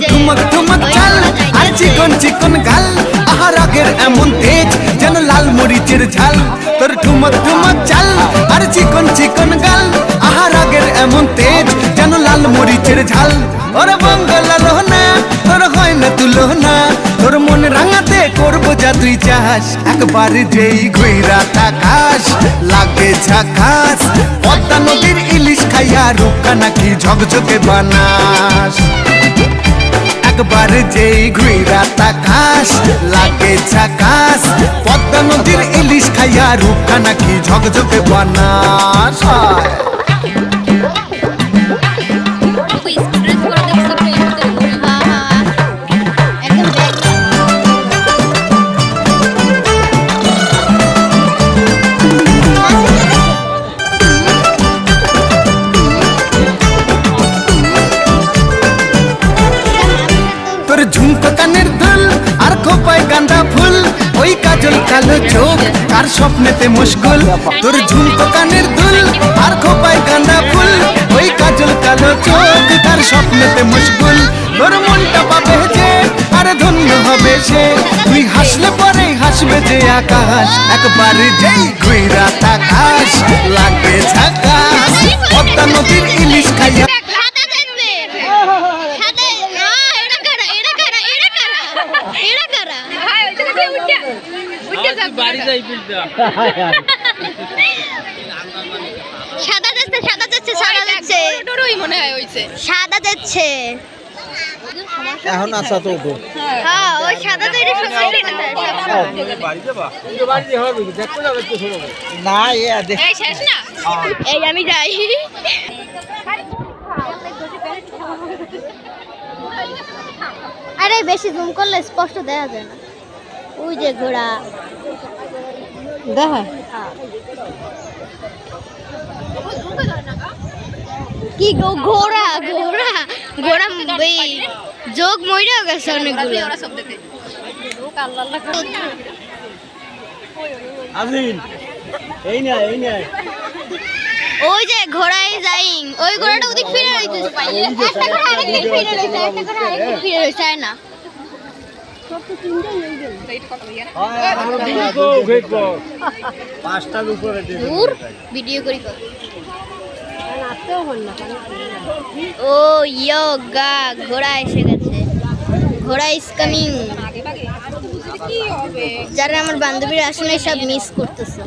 ঠুমক ঠুমক চাল আর চিকন চিকন গাল আহা রাগের এমন তেজ যেন লাল মরিচের ঝাল তোর ঠুমক ঠুমক চাল আর চিকন চিকন গাল আহা রাগের এমন তেজ যেন লাল মরিচের ঝাল ওরে বঙ্গলা লোহনা তোর হয় না তুলনা তোর মন রাঙাতে করবো যা তুই চাস একবার যেই ঘুইরা তাকাস লাগে ঝাকাস পদ্মা নদীর ইলিশ খাইয়া রূপকা নাকি ঝকঝকে বানাস একবার যেই ঘুইরা তাকাস লাগে ঝাকাস পদ্মা নদীর ইলিশ খাইয়া রূপকা নাকি ঝকঝকে বানাস ঝুমকো কানের দুল আর খোপায় গাঁদা ফুল ওই কাজল কালো চোখ কার স্বপ্নেতে মুশকুল তোর ঝুমকো কানের দুল আর খোপায় গাঁদা ফুল ওই কাজল কালো চোখ কার স্বপ্নেতে মুশকুল তোর মনটা পাবে যে আর ধন্য হবে সে তুই হাসলে পরে হাসবে যে আকাশ একবার যেই ঘুইরা তাকাস লাগবে ঝাকাস পদ্মা নদীর ইলিশ খাইয়া সাদা যাচ্ছে সাদা যাচ্ছে সাদা যাচ্ছে মনে হয় হইছে সাদা যাচ্ছে এখন আসা তো হ্যাঁ ওই সাদা তো এটা সকালে বাড়ি যাবা বাড়ি হবে দেখো না একটু শুনো না এই শেষ না এই আমি যাই আরে বেশি জুম করলে স্পষ্ট দেখা যায় না ওই যে ঘোড়া দেখা কি গো ঘোড়া ঘোড়া ঘোড়া যোগ মইরা গেছে অনেকগুলো ওই যে ঘোড়ায় যাইং ওই ঘোড়াটা ওদিক ফিরে রইছে একটা ঘোড়া আরেকদিকে ফিরে রইছে একটা ঘোড়া আরেকদিকে ফিরে রইছে না ভিডিও করি ও ইয়োগা ঘোড়া এসে গেছে ঘোড়া ইজ কামিং যারা আমার বান্ধবীরা আসলে সব মিস করতেছে